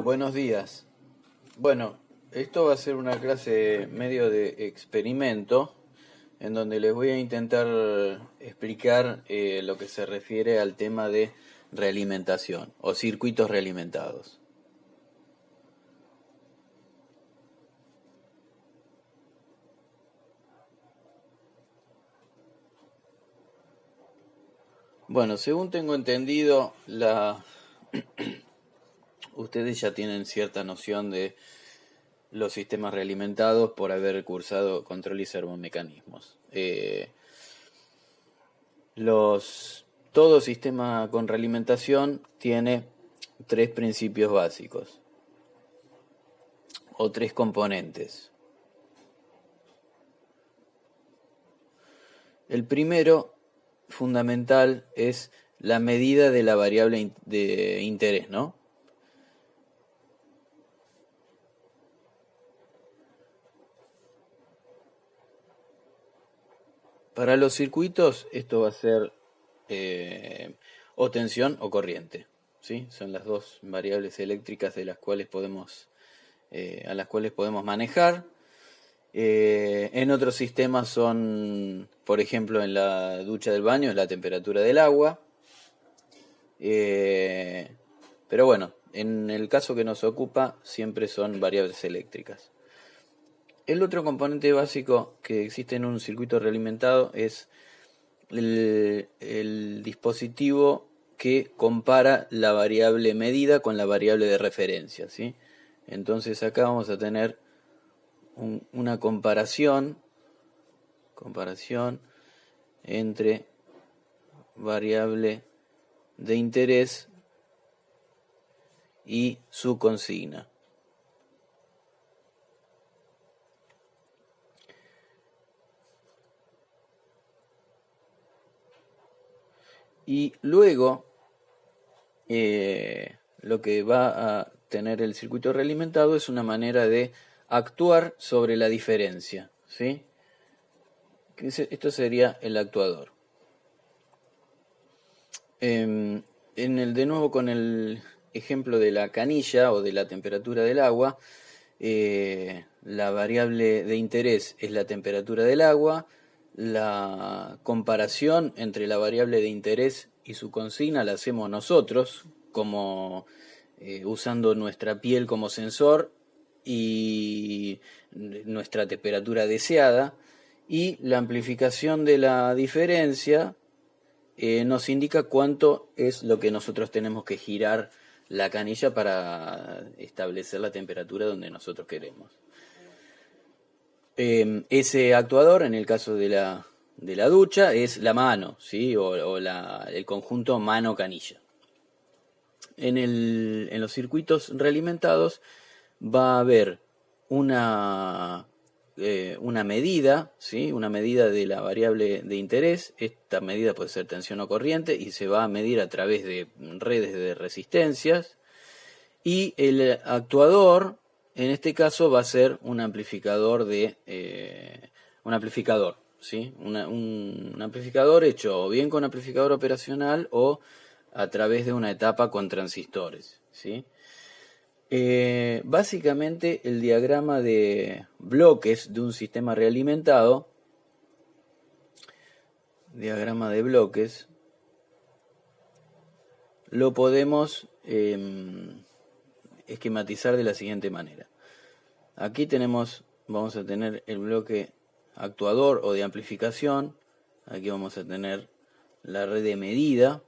Buenos días. Bueno, esto va a ser una clase medio de experimento en donde les voy a intentar explicar lo que se refiere al tema de realimentación o circuitos realimentados. Bueno, según tengo entendido, ustedes ya tienen cierta noción de los sistemas realimentados por haber cursado control y servomecanismos. Todo sistema con realimentación tiene tres principios básicos o tres componentes. El primero, fundamental, es la medida de la variable de interés, ¿no? Para los circuitos esto va a ser o tensión o corriente, ¿sí? Son las dos variables eléctricas de las cuales a las cuales podemos manejar. En otros sistemas son, por ejemplo, en la ducha del baño es la temperatura del agua. Pero bueno, en el caso que nos ocupa siempre son variables eléctricas. El otro componente básico que existe en un circuito realimentado es el dispositivo que compara la variable medida con la variable de referencia, ¿sí? Entonces acá vamos a tener una comparación entre variable de interés y su consigna. Y luego, lo que va a tener el circuito realimentado es una manera de actuar sobre la diferencia, ¿sí? Esto sería el actuador. De nuevo con el ejemplo de la canilla o de la temperatura del agua, la variable de interés es la temperatura del agua. La comparación entre la variable de interés y su consigna la hacemos nosotros, como usando nuestra piel como sensor y nuestra temperatura deseada, y la amplificación de la diferencia nos indica cuánto es lo que nosotros tenemos que girar la canilla para establecer la temperatura donde nosotros queremos. Ese actuador, en el caso de la ducha, es la mano, ¿sí? o el conjunto mano-canilla. En los circuitos realimentados va a haber una medida, ¿sí? Una medida de la variable de interés. Esta medida puede ser tensión o corriente y se va a medir a través de redes de resistencias. Y el actuador, en este caso, va a ser un amplificador ¿sí? Un amplificador hecho o bien con amplificador operacional o a través de una etapa con transistores, ¿sí? Básicamente el diagrama de bloques de un sistema realimentado, lo podemos esquematizar de la siguiente manera. Aquí vamos a tener el bloque actuador o de amplificación. Aquí vamos a tener la red de medida.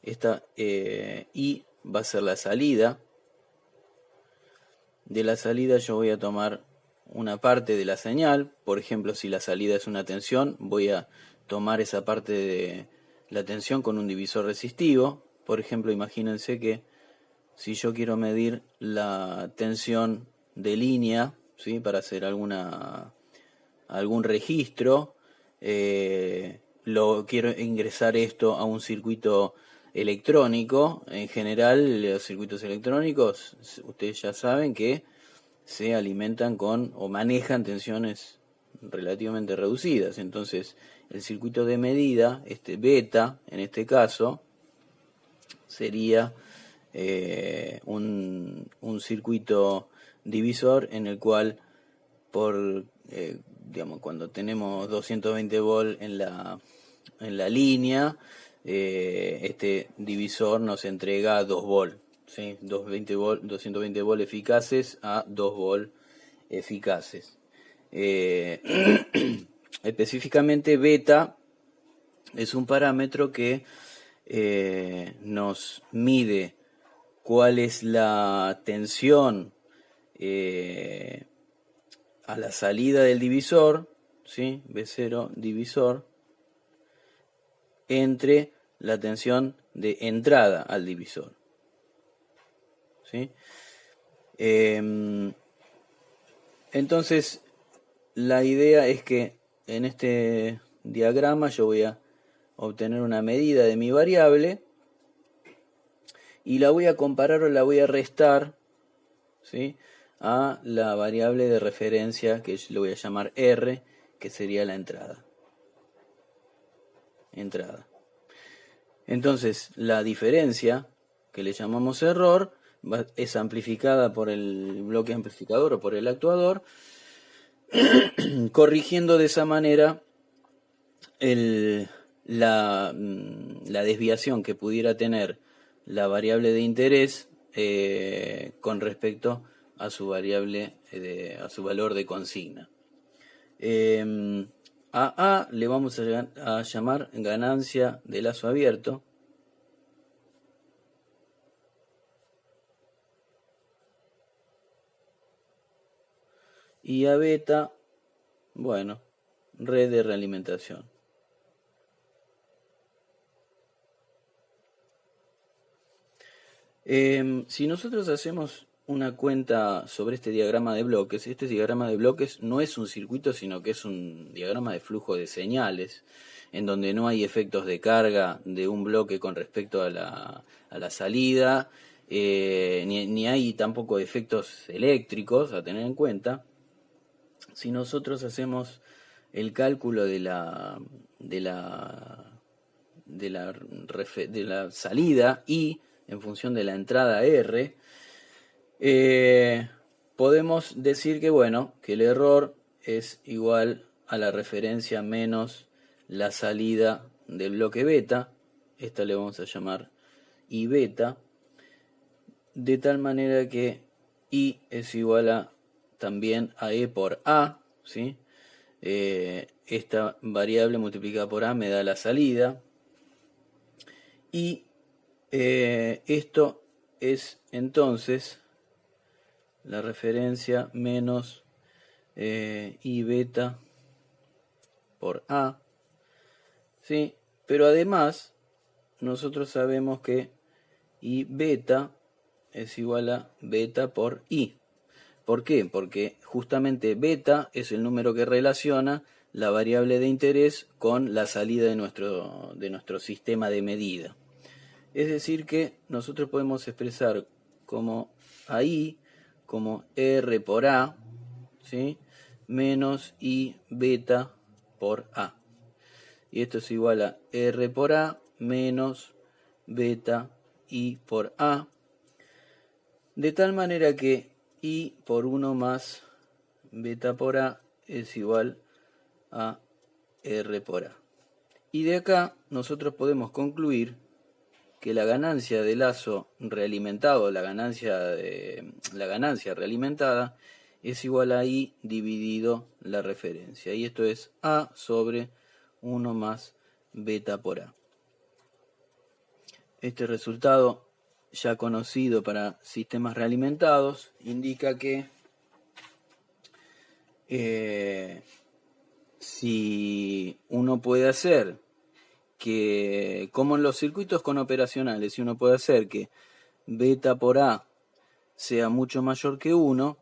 Esta I va a ser la salida. De la salida yo voy a tomar una parte de la señal. Por ejemplo, si la salida es una tensión, voy a tomar esa parte de la tensión con un divisor resistivo. Por ejemplo, imagínense que si yo quiero medir la tensión de línea, ¿sí? Para hacer algún registro, quiero ingresar esto a un circuito electrónico. En general, los circuitos electrónicos, ustedes ya saben que se alimentan o manejan tensiones relativamente reducidas. Entonces, el circuito de medida, beta, en este caso, sería un circuito divisor en el cual digamos, cuando tenemos 220 volt en la línea, este divisor nos entrega 2 volt, ¿sí? 220 volt eficaces a 2 volt eficaces. Específicamente beta es un parámetro que nos mide cuál es la tensión a la salida del divisor, ¿sí? B0 divisor, entre la tensión de entrada al divisor, ¿sí? Entonces, la idea es que en este diagrama yo voy a obtener una medida de mi variable y la voy a comparar o la voy a restar, ¿sí?, a la variable de referencia que yo le voy a llamar R, que sería la entrada. Entonces, la diferencia, que le llamamos error, es amplificada por el bloque amplificador o por el actuador, corrigiendo de esa manera la desviación que pudiera tener la variable de interés con respecto a su variable, a su valor de consigna. A le vamos a llamar ganancia de lazo abierto. Y a beta, bueno, red de realimentación. Si nosotros hacemos una cuenta sobre este diagrama de bloques, este diagrama de bloques no es un circuito, sino que es un diagrama de flujo de señales, en donde no hay efectos de carga de un bloque con respecto a la salida, ni hay tampoco efectos eléctricos a tener en cuenta. Si nosotros hacemos el cálculo de la salida I en función de la entrada R, podemos decir que, bueno, que el error es igual a la referencia menos la salida del bloque beta. Esta le vamos a llamar I beta, de tal manera que I es igual a también a E por A, ¿sí? Esta variable multiplicada por A me da la salida. Y esto es entonces la referencia menos I beta por A, ¿sí? Pero además nosotros sabemos que I beta es igual a beta por I. ¿Por qué? Porque justamente beta es el número que relaciona la variable de interés con la salida de nuestro sistema de medida. Es decir que nosotros podemos expresar como I como R por A, ¿sí?, menos I beta por A. Y esto es igual a R por A menos beta I por A, de tal manera que I por 1 más beta por A es igual a R por A. Y de acá nosotros podemos concluir que la ganancia de lazo realimentado, la ganancia realimentada, es igual a I dividido la referencia. Y esto es A sobre 1 más beta por A. Este resultado, ya conocido para sistemas realimentados, indica que si uno puede hacer que, como en los circuitos con operacionales, si uno puede hacer que beta por A sea mucho mayor que 1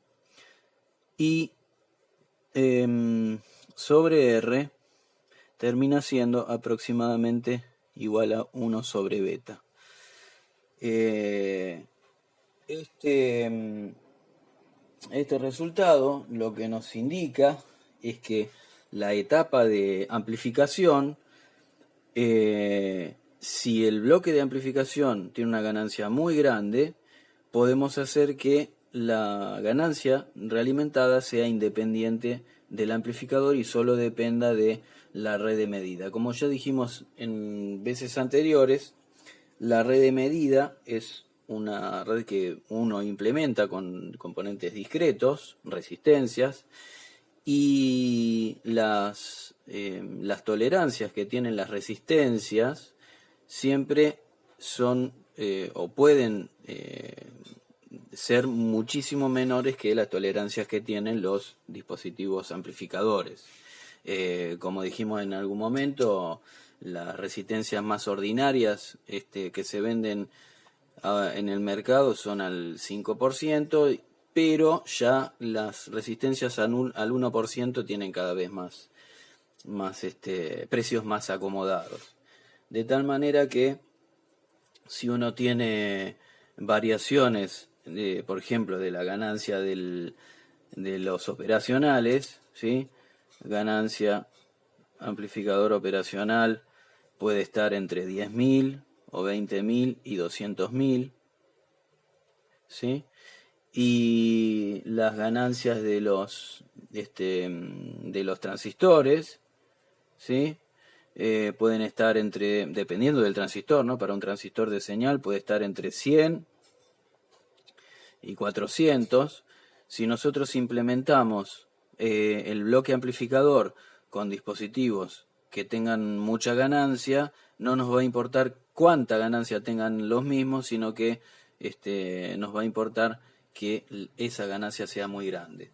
y sobre R termina siendo aproximadamente igual a 1 sobre beta. Este resultado lo que nos indica es que la etapa de amplificación si el bloque de amplificación tiene una ganancia muy grande, podemos hacer que la ganancia realimentada sea independiente del amplificador y solo dependa de la red de medida. Como ya dijimos en veces anteriores, la red de medida es una red que uno implementa con componentes discretos, resistencias, y las tolerancias que tienen las resistencias siempre son o pueden ser muchísimo menores que las tolerancias que tienen los dispositivos amplificadores. Como dijimos en algún momento, las resistencias más ordinarias que se venden en el mercado son al 5%, pero ya las resistencias al 1% tienen cada vez más precios más acomodados. De tal manera que si uno tiene variaciones, por ejemplo, de la ganancia de los operacionales, ¿sí? Ganancia amplificador operacional puede estar entre 10.000 o 20.000 y 200.000, ¿sí? Y las ganancias de los transistores, ¿sí? Pueden estar dependiendo del transistor, ¿no? Para un transistor de señal puede estar entre 100 y 400. Si nosotros implementamos el bloque amplificador con dispositivos que tengan mucha ganancia, no nos va a importar cuánta ganancia tengan los mismos, sino que nos va a importar que esa ganancia sea muy grande.